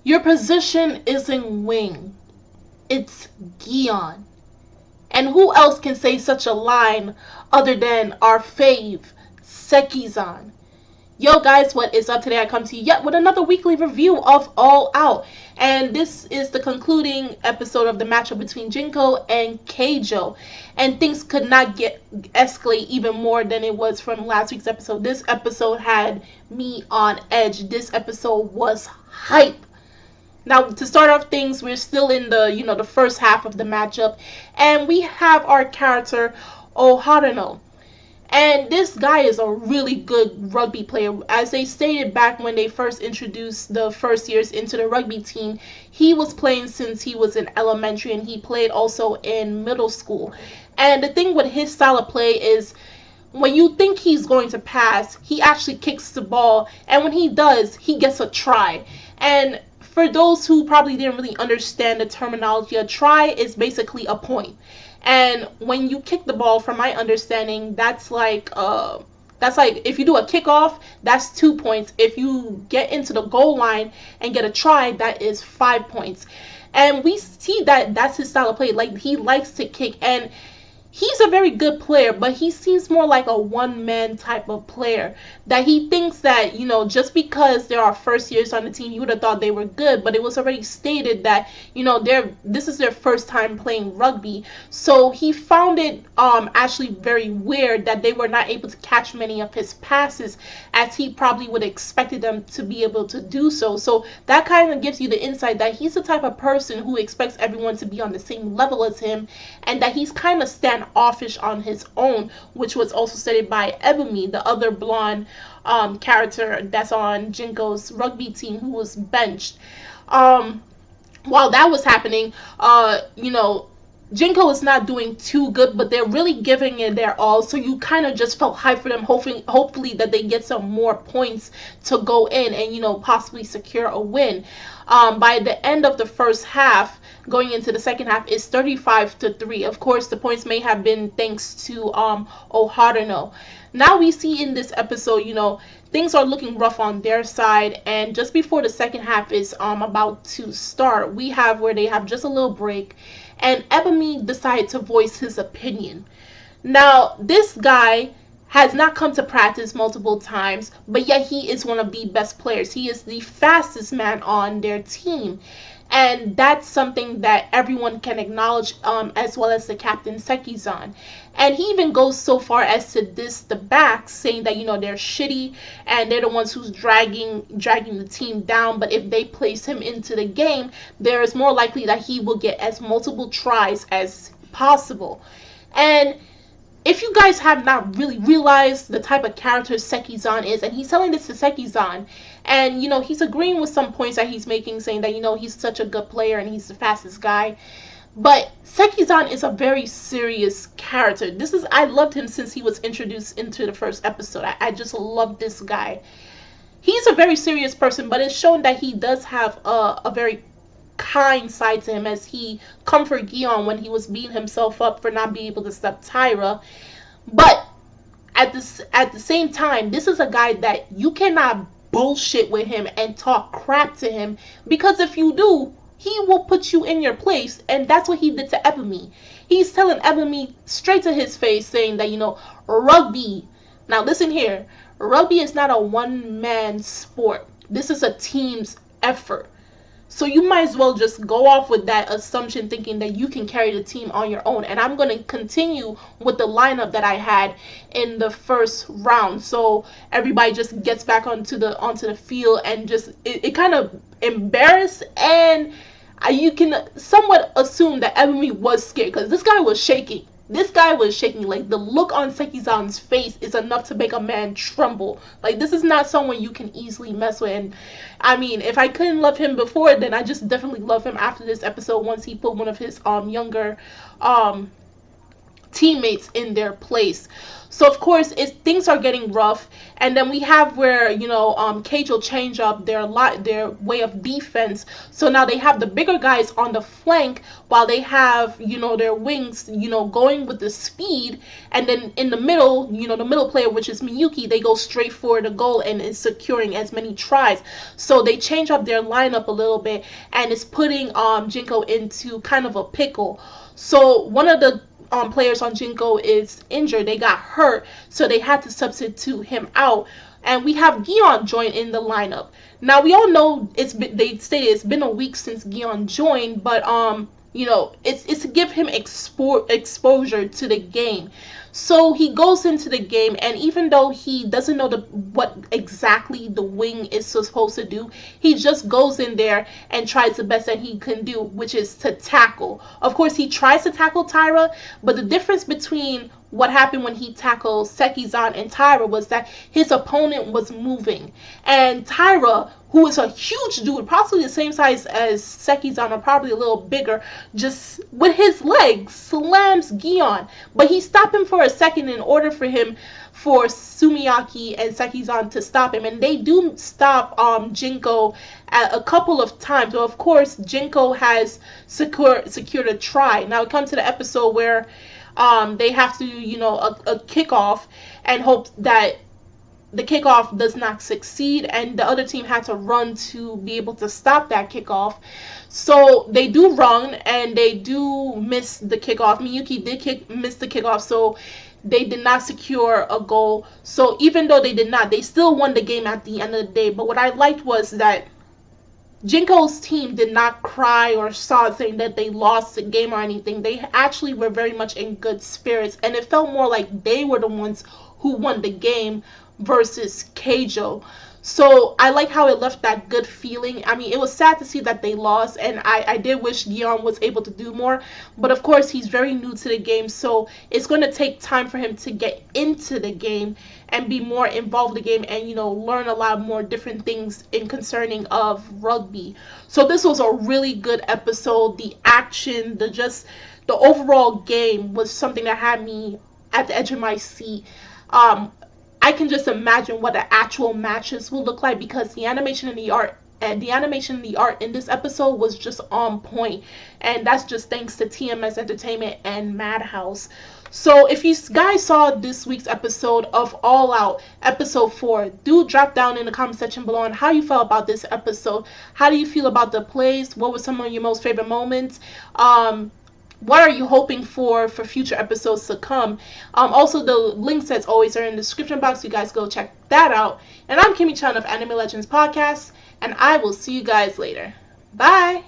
Your position isn't wing, it's Gion. And who else can say such a line other than our fave, Sekizan? Yo guys, what is up? Today I come to you yet with another weekly review of All Out. And this is the concluding episode of the matchup between Jinko and Keijo. And things could not get escalate even more than it was from last week's episode. This episode had me on edge. This episode was hype. Now, to start off things, we're still in the first half of the matchup, and we have our character Oharano. And this guy is a really good rugby player. As they stated back when they first introduced the first years into the rugby team, he was playing since he was in elementary, and he played also in middle school. And the thing with his style of play is when you think he's going to pass, he actually kicks the ball, and when he does, he gets a try. And for those who probably didn't really understand the terminology, a try is basically a point. And when you kick the ball, from my understanding, that's like if you do a kickoff, that's 2 points. If you get into the goal line and get a try, that is 5 points. And we see that that's his style of play. Like, he likes to kick, and he's a very good player, but he seems more like a one-man type of player. That he thinks that, just because there are first years on the team, you would have thought they were good, but it was already stated that, this is their first time playing rugby. So he found it actually very weird that they were not able to catch many of his passes as he probably would have expected them to be able to do so. So that kind of gives you the insight that he's the type of person who expects everyone to be on the same level as him, and that he's kind of standoffish on his own, which was also stated by Ebony, the other blonde character that's on Jinko's rugby team, who was benched. While that was happening, Jinko is not doing too good, but they're really giving it their all. So you kind of just felt hype for them, hopefully that they get some more points to go in and possibly secure a win. By the end of the first half, going into the second half, is 35-3. Of course, the points may have been thanks to Oharano. Now we see in this episode, things are looking rough on their side, and just before the second half is about to start, we have where they have just a little break, and Ebony decided to voice his opinion. Now, this guy has not come to practice multiple times, but yet he is one of the best players. He is the fastest man on their team. And that's something that everyone can acknowledge, as well as the captain Sekizan. And he even goes so far as to diss the backs, saying that they're shitty and they're the ones who's dragging the team down. But if they place him into the game, there is more likely that he will get as multiple tries as possible. And if you guys have not really realized the type of character Sekizan is, and he's telling this to Sekizan, and he's agreeing with some points that he's making, saying that he's such a good player and he's the fastest guy. But Sekizan is a very serious character. I loved him since he was introduced into the first episode. I just love this guy. He's a very serious person, but it's shown that he does have a very kind side to him, as he comforted Gion when he was beating himself up for not being able to stop Tyra. But at the same time, this is a guy that you cannot bullshit with him and talk crap to him, because if you do, he will put you in your place. And that's what he did to Ebony. He's telling Ebony straight to his face, saying that rugby, now listen here, rugby is not a one-man sport. This is a team's effort. So you might as well just go off with that assumption, thinking that you can carry the team on your own. And I'm going to continue with the lineup that I had in the first round, so everybody just gets back onto the field, and just it kind of embarrassed, and you can somewhat assume that Ebony was scared, because this guy was shaking. This guy was shaking. Like, the look on Sekizan's face is enough to make a man tremble. Like, this is not someone you can easily mess with. And I mean, if I couldn't love him before, then I just definitely love him after this episode, once he put one of his younger teammates in their place. So of course, things are getting rough, and then we have where Keijo change up their way of defense. So now they have the bigger guys on the flank, while they have their wings going with the speed, and then in the middle, the middle player, which is Miyuki, they go straight for the goal and is securing as many tries. So they change up their lineup a little bit, and it's putting Jinko into kind of a pickle. So one of the players on Jinko is injured. They got hurt, so they had to substitute him out. And we have Gion join in the lineup. Now we all know they say it's been a week since Gion joined, but it's to give him exposure to the game. So he goes into the game, and even though he doesn't know what exactly the wing is supposed to do, he just goes in there and tries the best that he can do, which is to tackle. Of course, he tries to tackle Tyra, but the difference between what happened when he tackled Sekizan and Tyra was that his opponent was moving. And Tyra, who is a huge dude, possibly the same size as Sekizan or probably a little bigger, just with his legs slams Gion. But he stopped him for a second in order for Sumiyaki and Sekizan to stop him. And they do stop Jinko a couple of times. So of course, Jinko has secured a try. Now it comes to the episode where they have to, a kickoff, and hope that the kickoff does not succeed, and the other team had to run to be able to stop that kickoff. So they do run, and they do miss the kickoff. Miyuki did miss the kickoff, so they did not secure a goal. So even though they did not, they still won the game at the end of the day. But what I liked was that Jinko's team did not cry or sob saying that they lost the game or anything. They actually were very much in good spirits, and it felt more like they were the ones who won the game versus Keijo. So I like how it left that good feeling. I mean, it was sad to see that they lost, and I did wish Gion was able to do more. But of course, he's very new to the game, so it's going to take time for him to get into the game and be more involved in the game, and learn a lot more different things in concerning of rugby. So this was a really good episode. The action, the overall game was something that had me at the edge of my seat. I can just imagine what the actual matches will look like, because the animation and the art in this episode was just on point, and that's just thanks to TMS Entertainment and Madhouse. So if you guys saw this week's episode of All Out, episode 4, do drop down in the comment section below on how you felt about this episode. How do you feel about the plays? What were some of your most favorite moments? What are you hoping for future episodes to come? Also, the links, as always, are in the description box. You guys go check that out. And I'm Kimmy Chan of Anime Legends Podcast, and I will see you guys later. Bye!